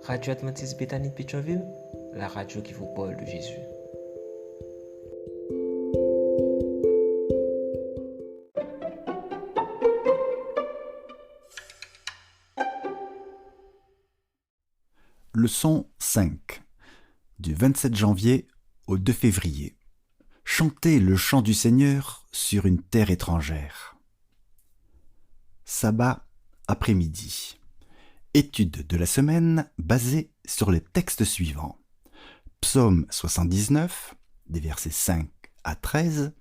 Radio Adventiste Bethany de Pétionville, la radio qui vous parle de Jésus. Leçon 5, du 27 janvier au 2 février. Chantez le chant du Seigneur sur une terre étrangère. Sabbat après-midi. Étude de la semaine basée sur les textes suivants. Psaume 79, des versets 5 à 13.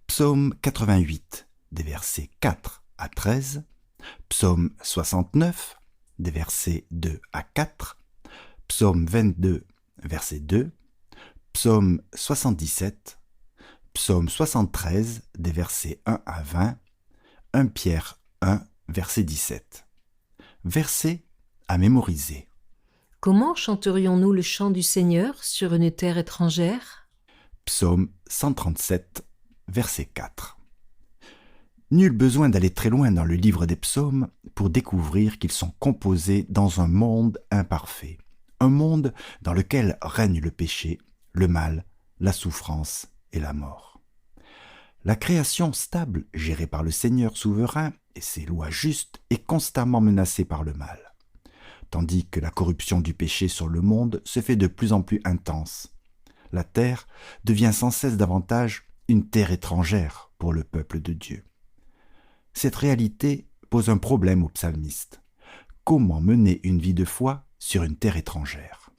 Psaume 88, des versets 4 à 13. Psaume 69, des versets 2 à 4. Psaume 22, verset 2. Psaume 77. Psaume 73, des versets 1 à 20. 1 Pierre 1, verset 17. Versets à mémoriser. Comment chanterions-nous le chant du Seigneur sur une terre étrangère ? Psaume 137, verset 4. Nul besoin d'aller très loin dans le livre des psaumes pour découvrir qu'ils sont composés dans un monde imparfait. Un monde dans lequel règne le péché, le mal, la souffrance et la mort. La création stable, gérée par le Seigneur souverain et ses lois justes, est constamment menacée par le mal, tandis que la corruption du péché sur le monde se fait de plus en plus intense. La terre devient sans cesse davantage une terre étrangère pour le peuple de Dieu. Cette réalité pose un problème aux psalmistes. Comment mener une vie de foi sur une terre étrangère ?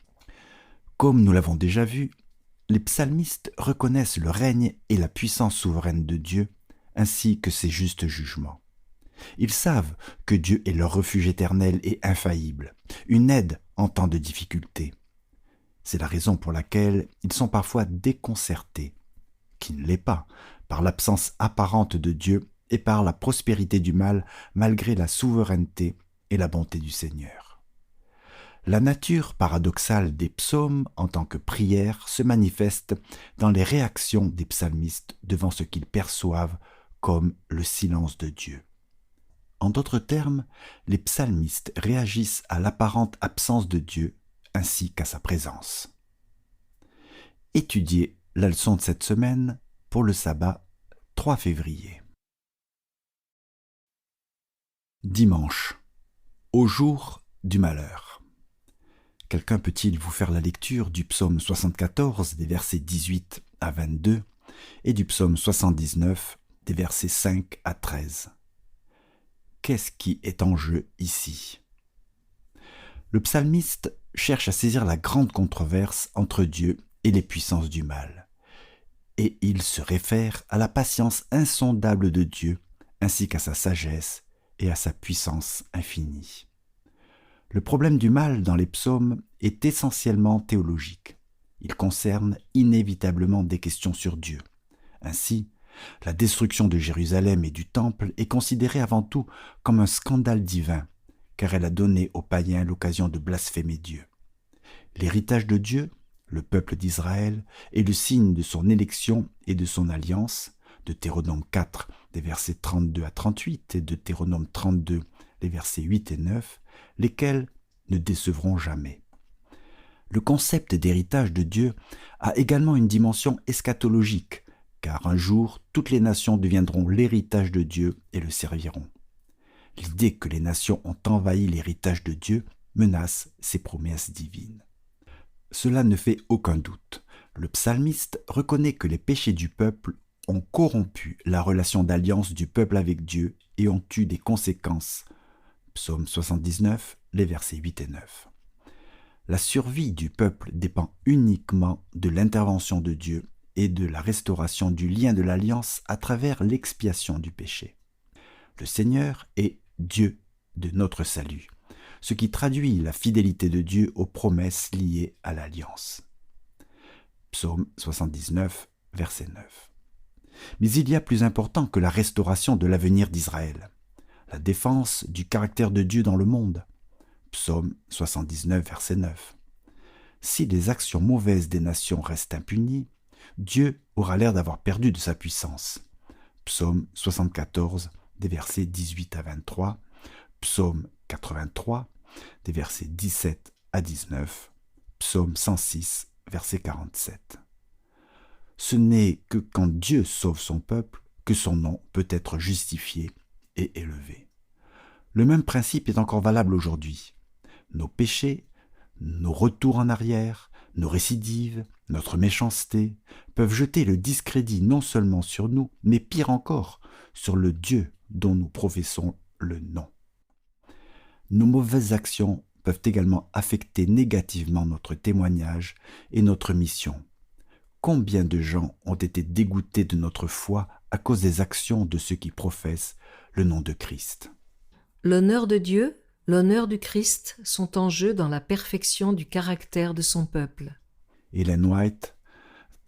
Comme nous l'avons déjà vu, les psalmistes reconnaissent le règne et la puissance souveraine de Dieu, ainsi que ses justes jugements. Ils savent que Dieu est leur refuge éternel et infaillible, une aide en temps de difficulté. C'est la raison pour laquelle ils sont parfois déconcertés, qui ne l'est pas, par l'absence apparente de Dieu et par la prospérité du mal, malgré la souveraineté et la bonté du Seigneur. La nature paradoxale des psaumes en tant que prière se manifeste dans les réactions des psalmistes devant ce qu'ils perçoivent comme le silence de Dieu. En d'autres termes, les psalmistes réagissent à l'apparente absence de Dieu ainsi qu'à sa présence. Étudiez la leçon de cette semaine pour le sabbat 3 février. Dimanche, au jour du malheur. Quelqu'un peut-il vous faire la lecture du psaume 74 des versets 18 à 22 et du psaume 79 des versets 5 à 13 ? Qu'est-ce qui est en jeu ici ? Le psalmiste cherche à saisir la grande controverse entre Dieu et les puissances du mal. Et il se réfère à la patience insondable de Dieu ainsi qu'à sa sagesse et à sa puissance infinie. Le problème du mal dans les psaumes est essentiellement théologique. Il concerne inévitablement des questions sur Dieu. Ainsi, la destruction de Jérusalem et du Temple est considérée avant tout comme un scandale divin, car elle a donné aux païens l'occasion de blasphémer Dieu. L'héritage de Dieu, le peuple d'Israël, est le signe de son élection et de son alliance, Deutéronome 4, des versets 32 à 38 et Deutéronome 32, les versets 8 et 9, lesquels ne décevront jamais. Le concept d'héritage de Dieu a également une dimension eschatologique, car un jour, toutes les nations deviendront l'héritage de Dieu et le serviront. L'idée que les nations ont envahi l'héritage de Dieu menace ses promesses divines. Cela ne fait aucun doute. Le psalmiste reconnaît que les péchés du peuple ont corrompu la relation d'alliance du peuple avec Dieu et ont eu des conséquences. Psaume 79, les versets 8 et 9. La survie du peuple dépend uniquement de l'intervention de Dieu et de la restauration du lien de l'alliance à travers l'expiation du péché. Le Seigneur est Dieu de notre salut, ce qui traduit la fidélité de Dieu aux promesses liées à l'alliance. Psaume 79, verset 9. Mais il y a plus important que la restauration de l'avenir d'Israël, la défense du caractère de Dieu dans le monde. Psaume 79, verset 9. Si les actions mauvaises des nations restent impunies, Dieu aura l'air d'avoir perdu de sa puissance. Psaume 74, des versets 18 à 23, Psaume 83, des versets 17 à 19, psaume 106, verset 47. Ce n'est que quand Dieu sauve son peuple que son nom peut être justifié et élevé. Le même principe est encore valable aujourd'hui. Nos péchés, nos retours en arrière, nos récidives, notre méchanceté peuvent jeter le discrédit non seulement sur nous, mais pire encore, sur le Dieu dont nous professons le nom. Nos mauvaises actions peuvent également affecter négativement notre témoignage et notre mission. Combien de gens ont été dégoûtés de notre foi à cause des actions de ceux qui professent le nom de Christ? L'honneur de Dieu, l'honneur du Christ sont en jeu dans la perfection du caractère de son peuple. Ellen White,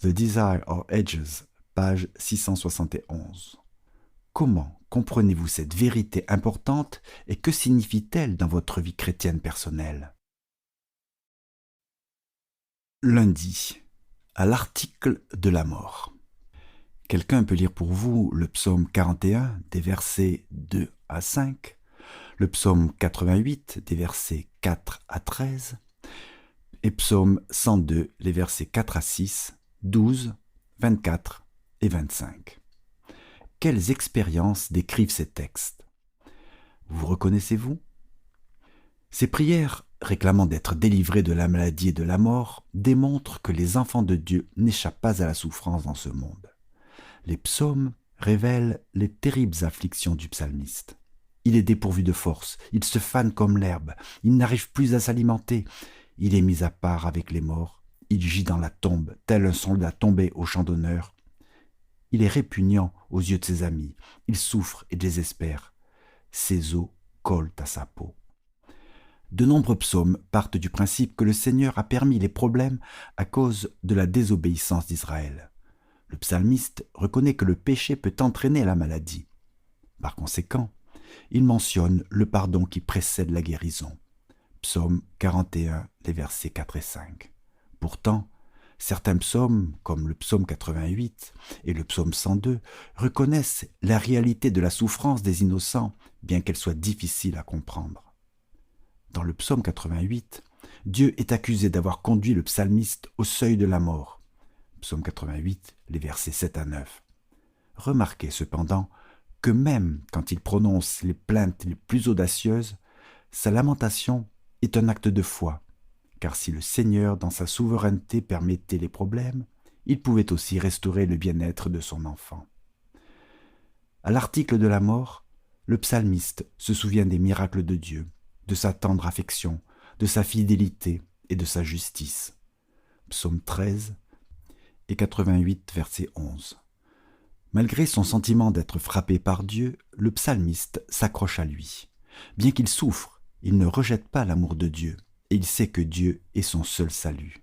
The Desire of Ages, page 671. Comment comprenez-vous cette vérité importante et que signifie-t-elle dans votre vie chrétienne personnelle? Lundi, à l'article de la mort. Quelqu'un peut lire pour vous le psaume 41 des versets 2 à 5, le psaume 88 des versets 4 à 13 et psaume 102 les versets 4 à 6, 12, 24 et 25. Quelles expériences décrivent ces textes? Vous reconnaissez-vous? Ces prières, réclamant d'être délivrés de la maladie et de la mort, démontrent que les enfants de Dieu n'échappent pas à la souffrance dans ce monde. Les psaumes révèlent les terribles afflictions du psalmiste. Il est dépourvu de force, il se fane comme l'herbe, il n'arrive plus à s'alimenter, il est mis à part avec les morts, il gît dans la tombe, tel un soldat tombé au champ d'honneur. Il est répugnant aux yeux de ses amis, il souffre et désespère. Ses os collent à sa peau. De nombreux psaumes partent du principe que le Seigneur a permis les problèmes à cause de la désobéissance d'Israël. Le psalmiste reconnaît que le péché peut entraîner la maladie. Par conséquent, il mentionne le pardon qui précède la guérison. Psaume 41, les versets 4 et 5. Pourtant, certains psaumes, comme le psaume 88 et le psaume 102, reconnaissent la réalité de la souffrance des innocents, bien qu'elle soit difficile à comprendre. Dans le psaume 88, Dieu est accusé d'avoir conduit le psalmiste au seuil de la mort. Psaume 88, les versets 7 à 9. Remarquez cependant que même quand il prononce les plaintes les plus audacieuses, sa lamentation est un acte de foi, car si le Seigneur, dans sa souveraineté, permettait les problèmes, il pouvait aussi restaurer le bien-être de son enfant. À l'article de la mort, le psalmiste se souvient des miracles de Dieu, de sa tendre affection, de sa fidélité et de sa justice. Psaume 13 et 88, verset 11. Malgré son sentiment d'être frappé par Dieu, le psalmiste s'accroche à lui. Bien qu'il souffre, il ne rejette pas l'amour de Dieu, et il sait que Dieu est son seul salut.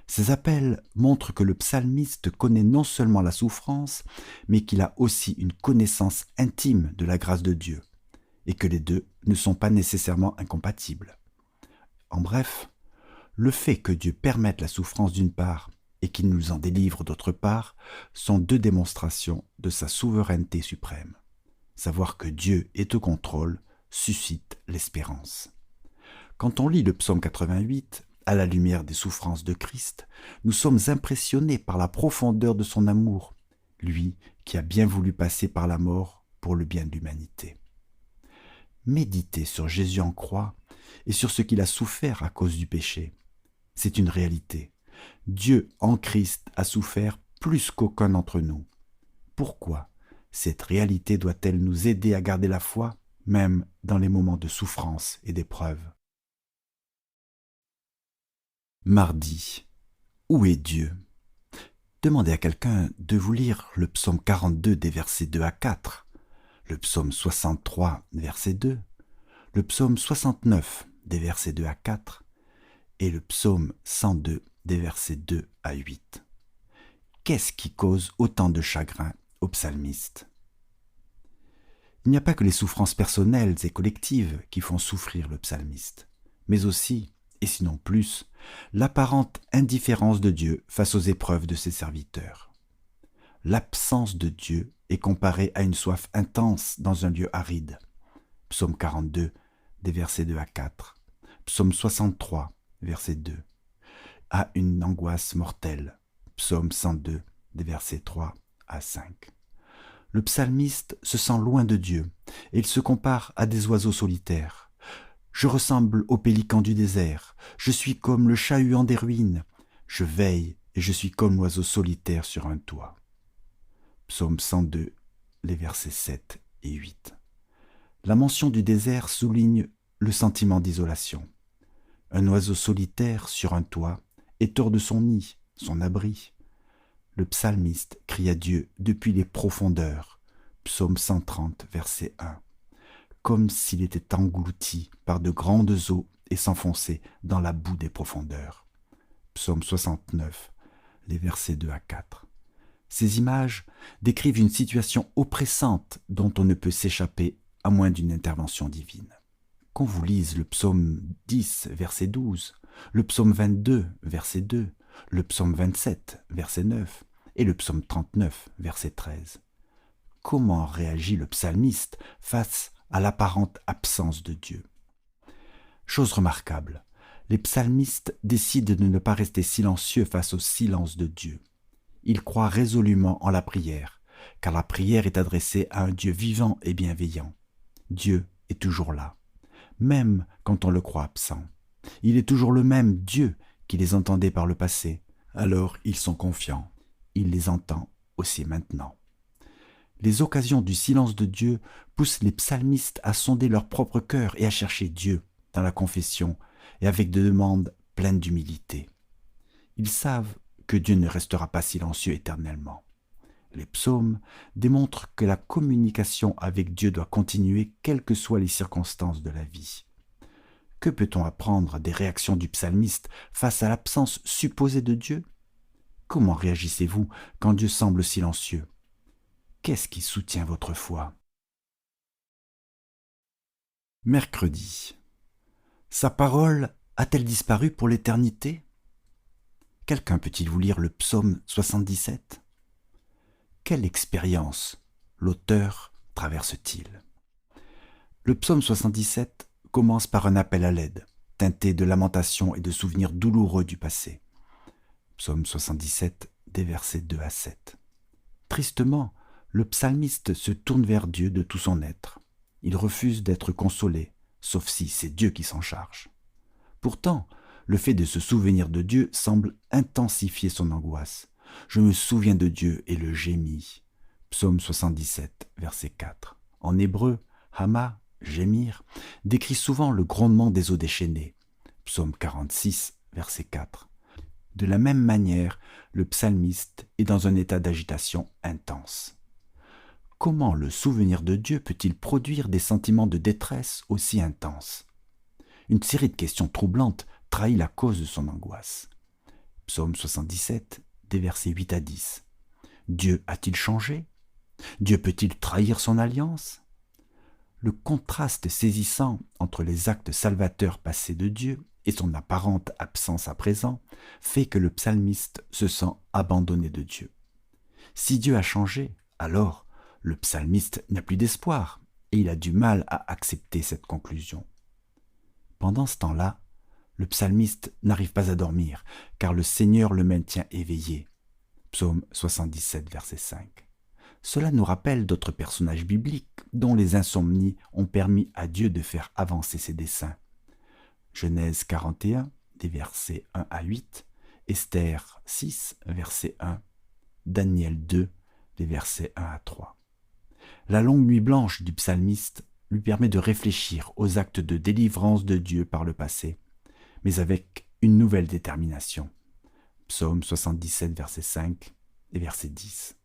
Ces appels montrent que le psalmiste connaît non seulement la souffrance, mais qu'il a aussi une connaissance intime de la grâce de Dieu, et que les deux ne sont pas nécessairement incompatibles. En bref, le fait que Dieu permette la souffrance d'une part et qu'il nous en délivre d'autre part sont deux démonstrations de sa souveraineté suprême. Savoir que Dieu est au contrôle suscite l'espérance. Quand on lit le psaume 88, à la lumière des souffrances de Christ, nous sommes impressionnés par la profondeur de son amour, lui qui a bien voulu passer par la mort pour le bien de l'humanité. Méditer sur Jésus en croix et sur ce qu'il a souffert à cause du péché, c'est une réalité. Dieu en Christ a souffert plus qu'aucun d'entre nous. Pourquoi cette réalité doit-elle nous aider à garder la foi, même dans les moments de souffrance et d'épreuve? Mardi. Où est Dieu? Demandez à quelqu'un de vous lire le psaume 42 des versets 2 à 4, le psaume 63, verset 2, le psaume 69 des versets 2 à 4 et le psaume 102 des versets 2 à 8. Qu'est-ce qui cause autant de chagrin au psalmiste? Il n'y a pas que les souffrances personnelles et collectives qui font souffrir le psalmiste, mais aussi, et sinon plus, l'apparente indifférence de Dieu face aux épreuves de ses serviteurs. L'absence de Dieu est comparée à une soif intense dans un lieu aride. Psaume 42, des versets 2 à 4, Psaume 63, verset 2, a une angoisse mortelle. Psaume 102, des versets 3 à 5. Le psalmiste se sent loin de Dieu et il se compare à des oiseaux solitaires. Je ressemble au pélican du désert, je suis comme le chat-huant des ruines, je veille et je suis comme l'oiseau solitaire sur un toit. Psaume 102, les versets 7 et 8. La mention du désert souligne le sentiment d'isolation. Un oiseau solitaire sur un toit est hors de son nid, son abri. Le psalmiste crie à Dieu depuis les profondeurs. Psaume 130, verset 1. Comme s'il était englouti par de grandes eaux et s'enfonçait dans la boue des profondeurs. Psaume 69, les versets 2 à 4. Ces images décrivent une situation oppressante dont on ne peut s'échapper à moins d'une intervention divine. Qu'on vous lise le psaume 10, verset 12, le psaume 22, verset 2, le psaume 27, verset 9 et le psaume 39, verset 13. Comment réagit le psalmiste face à l'apparente absence de Dieu? Chose remarquable, les psalmistes décident de ne pas rester silencieux face au silence de Dieu. Ils croient résolument en la prière, car la prière est adressée à un Dieu vivant et bienveillant. Dieu est toujours là, même quand on le croit absent. Il est toujours le même Dieu qui les entendait par le passé. Alors ils sont confiants. Il les entend aussi maintenant. Les occasions du silence de Dieu poussent les psalmistes à sonder leur propre cœur et à chercher Dieu dans la confession et avec des demandes pleines d'humilité. Ils savent que Dieu ne restera pas silencieux éternellement. Les psaumes démontrent que la communication avec Dieu doit continuer quelles que soient les circonstances de la vie. Que peut-on apprendre des réactions du psalmiste face à l'absence supposée de Dieu? Comment réagissez-vous quand Dieu semble silencieux? Qu'est-ce qui soutient votre foi? Mercredi. Sa parole a-t-elle disparu pour l'éternité? Quelqu'un peut-il vous lire le psaume 77? Quelle expérience l'auteur traverse-t-il? Le psaume 77 commence par un appel à l'aide, teinté de lamentations et de souvenirs douloureux du passé. Psaume 77, des versets 2 à 7. Tristement, le psalmiste se tourne vers Dieu de tout son être. Il refuse d'être consolé, sauf si c'est Dieu qui s'en charge. Pourtant, le fait de se souvenir de Dieu semble intensifier son angoisse. Je me souviens de Dieu et le gémis. Psaume 77, verset 4. En hébreu, hama, gémir, décrit souvent le grondement des eaux déchaînées. Psaume 46, verset 4. De la même manière, le psalmiste est dans un état d'agitation intense. Comment le souvenir de Dieu peut-il produire des sentiments de détresse aussi intenses? Une série de questions troublantes trahit la cause de son angoisse. Psaume 77, des versets 8 à 10. Dieu a-t-il changé? Dieu peut-il trahir son alliance? Le contraste saisissant entre les actes salvateurs passés de Dieu et son apparente absence à présent fait que le psalmiste se sent abandonné de Dieu. Si Dieu a changé, alors le psalmiste n'a plus d'espoir et il a du mal à accepter cette conclusion. Pendant ce temps-là, le psalmiste n'arrive pas à dormir car le Seigneur le maintient éveillé. Psaume 77, verset 5. Cela nous rappelle d'autres personnages bibliques dont les insomnies ont permis à Dieu de faire avancer ses desseins. Genèse 41, des versets 1 à 8, Esther 6, verset 1, Daniel 2, des versets 1 à 3. La longue nuit blanche du psalmiste lui permet de réfléchir aux actes de délivrance de Dieu par le passé, mais avec une nouvelle détermination. Psaume 77, verset 5 et verset 10.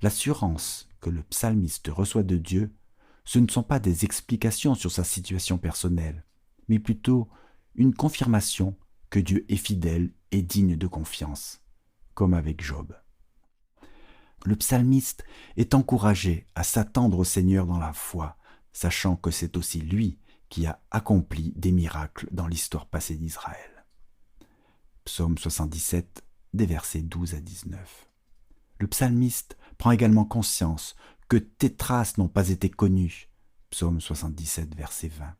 L'assurance que le psalmiste reçoit de Dieu, ce ne sont pas des explications sur sa situation personnelle, mais plutôt une confirmation que Dieu est fidèle et digne de confiance, comme avec Job. Le psalmiste est encouragé à s'attendre au Seigneur dans la foi, sachant que c'est aussi lui qui a accompli des miracles dans l'histoire passée d'Israël. Psaume 77, des versets 12 à 19. Le psalmiste prend également conscience que tes traces n'ont pas été connues. Psaume 77, verset 20.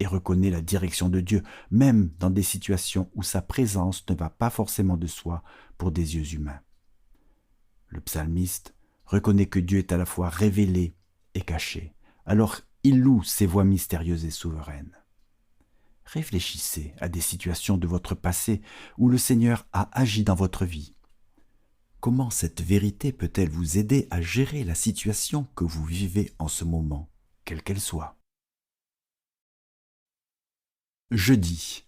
et reconnaît la direction de Dieu, même dans des situations où sa présence ne va pas forcément de soi pour des yeux humains. Le psalmiste reconnaît que Dieu est à la fois révélé et caché, alors il loue ses voies mystérieuses et souveraines. Réfléchissez à des situations de votre passé où le Seigneur a agi dans votre vie. Comment cette vérité peut-elle vous aider à gérer la situation que vous vivez en ce moment, quelle qu'elle soit? Je dis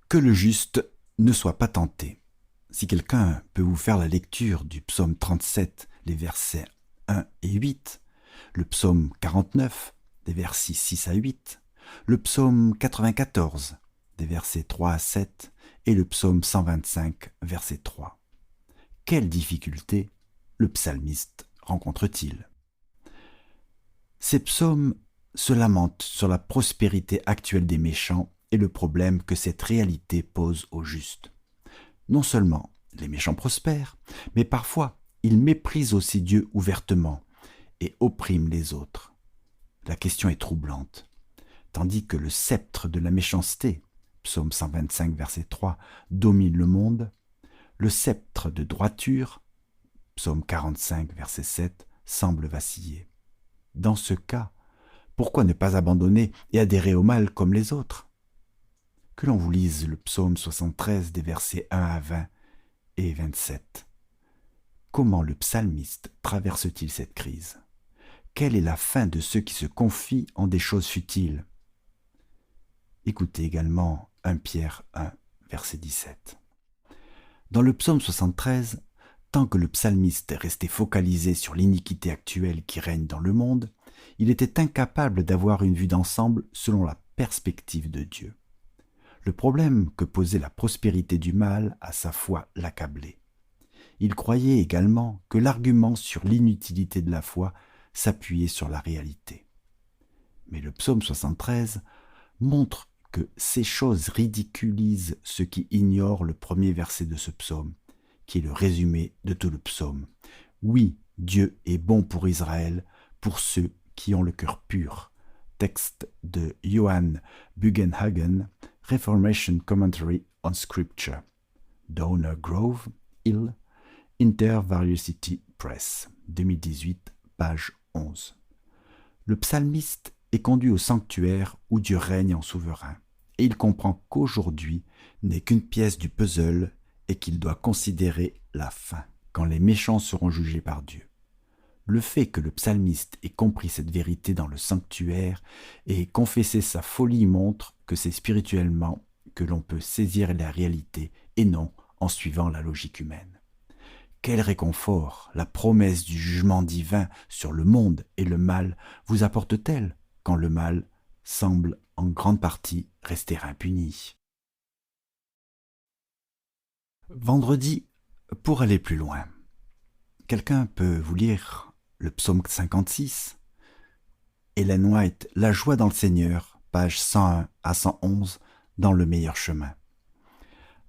que le juste ne soit pas tenté. Si quelqu'un peut vous faire la lecture du psaume 37, les versets 1 et 8, le psaume 49, des versets 6 à 8, le psaume 94, des versets 3 à 7, et le psaume 125, verset 3. Quelle difficulté le psalmiste rencontre-t-il? Ces psaumes se lamentent sur la prospérité actuelle des méchants et le problème que cette réalité pose aux justes. Non seulement les méchants prospèrent, mais parfois ils méprisent aussi Dieu ouvertement et oppriment les autres. La question est troublante. Tandis que le sceptre de la méchanceté, psaume 125, verset 3, domine le monde, le sceptre de droiture, psaume 45, verset 7, semble vaciller. Dans ce cas, pourquoi ne pas abandonner et adhérer au mal comme les autres? Que l'on vous lise le psaume 73 des versets 1 à 20 et 27. Comment le psalmiste traverse-t-il cette crise? Quelle est la fin de ceux qui se confient en des choses futiles? Écoutez également 1 Pierre 1, verset 17. Dans le psaume 73, tant que le psalmiste restait focalisé sur l'iniquité actuelle qui règne dans le monde, il était incapable d'avoir une vue d'ensemble selon la perspective de Dieu. Le problème que posait la prospérité du mal à sa foi l'accablait. Il croyait également que l'argument sur l'inutilité de la foi s'appuyait sur la réalité. Mais le psaume 73 montre que ces choses ridiculisent ceux qui ignorent le premier verset de ce psaume, qui est le résumé de tout le psaume. Oui, Dieu est bon pour Israël, pour ceux qui ont le cœur pur. Texte de Johann Bugenhagen, Reformation Commentary on Scripture, Downer Grove, Hill, Intervariety Press, 2018, page 11. Le psalmiste est conduit au sanctuaire où Dieu règne en souverain, et il comprend qu'aujourd'hui n'est qu'une pièce du puzzle et qu'il doit considérer la fin, quand les méchants seront jugés par Dieu. Le fait que le psalmiste ait compris cette vérité dans le sanctuaire et confessé sa folie montre que c'est spirituellement que l'on peut saisir la réalité et non en suivant la logique humaine. Quel réconfort la promesse du jugement divin sur le monde et le mal vous apporte-t-elle quand le mal semble en grande partie rester impuni? Vendredi, pour aller plus loin, quelqu'un peut vous lire le psaume 56, Ellen White, La joie dans le Seigneur, pages 101 à 111, dans le meilleur chemin.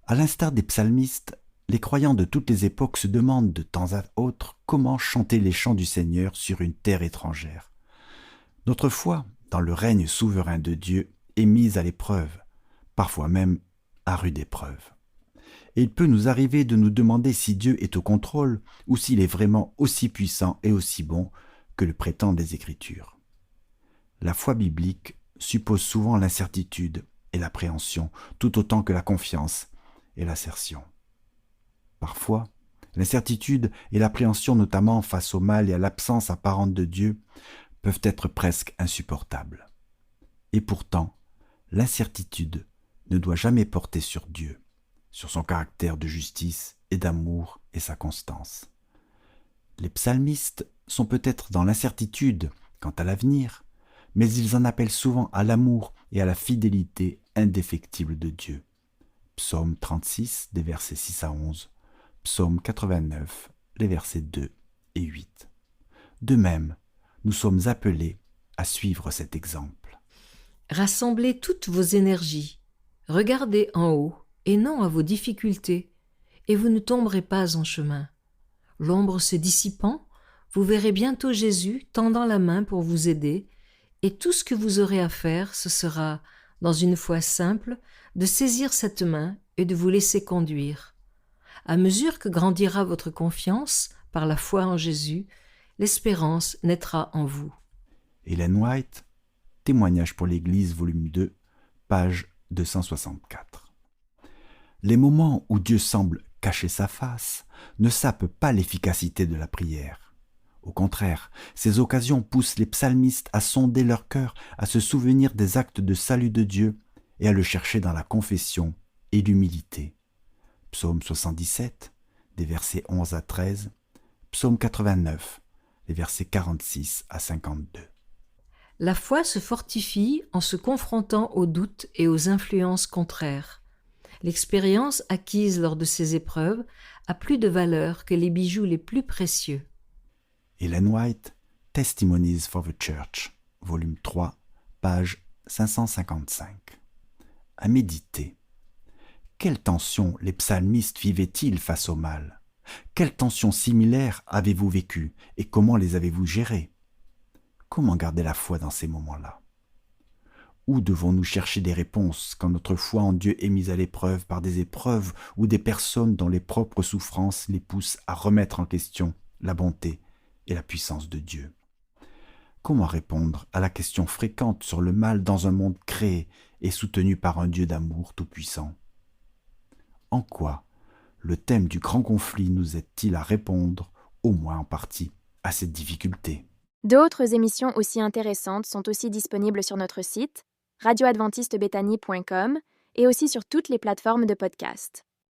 À l'instar des psalmistes, les croyants de toutes les époques se demandent de temps à autre comment chanter les chants du Seigneur sur une terre étrangère. Notre foi dans le règne souverain de Dieu est mise à l'épreuve, parfois même à rude épreuve. Et il peut nous arriver de nous demander si Dieu est au contrôle ou s'il est vraiment aussi puissant et aussi bon que le prétendent les Écritures. La foi biblique suppose souvent l'incertitude et l'appréhension, tout autant que la confiance et l'assertion. Parfois, l'incertitude et l'appréhension, notamment face au mal et à l'absence apparente de Dieu, peuvent être presque insupportables. Et pourtant, l'incertitude ne doit jamais porter sur Dieu, sur son caractère de justice et d'amour et sa constance. Les psalmistes sont peut-être dans l'incertitude quant à l'avenir, mais ils en appellent souvent à l'amour et à la fidélité indéfectible de Dieu. Psaume 36, des versets 6 à 11, Psaume 89, les versets 2 et 8. De même, nous sommes appelés à suivre cet exemple. Rassemblez toutes vos énergies, regardez en haut et non à vos difficultés, et vous ne tomberez pas en chemin. L'ombre se dissipant, vous verrez bientôt Jésus tendant la main pour vous aider, et tout ce que vous aurez à faire, ce sera dans une foi simple, de saisir cette main et de vous laisser conduire. À mesure que grandira votre confiance par la foi en Jésus, l'espérance naîtra en vous. Ellen White, Témoignage pour l'Église, volume 2, page 264. Les moments où Dieu semble cacher sa face ne sapent pas l'efficacité de la prière. Au contraire, ces occasions poussent les psalmistes à sonder leur cœur, à se souvenir des actes de salut de Dieu et à le chercher dans la confession et l'humilité. Psaume 77, des versets 11 à 13, Psaume 89, les versets 46 à 52. La foi se fortifie en se confrontant aux doutes et aux influences contraires. L'expérience acquise lors de ces épreuves a plus de valeur que les bijoux les plus précieux. Ellen White, Testimonies for the Church, volume 3, page 555. À méditer. Quelle tension les psalmistes vivaient-ils face au mal? Quelles tensions similaires avez-vous vécues et comment les avez-vous gérées? Comment garder la foi dans ces moments-là? Où devons-nous chercher des réponses quand notre foi en Dieu est mise à l'épreuve par des épreuves ou des personnes dont les propres souffrances les poussent à remettre en question la bonté et la puissance de Dieu? Comment répondre à la question fréquente sur le mal dans un monde créé et soutenu par un Dieu d'amour tout-puissant? En quoi le thème du grand conflit nous aide-t-il à répondre, au moins en partie, à cette difficulté? D'autres émissions aussi intéressantes sont aussi disponibles sur notre site radioadventistebethany.com et aussi sur toutes les plateformes de podcast.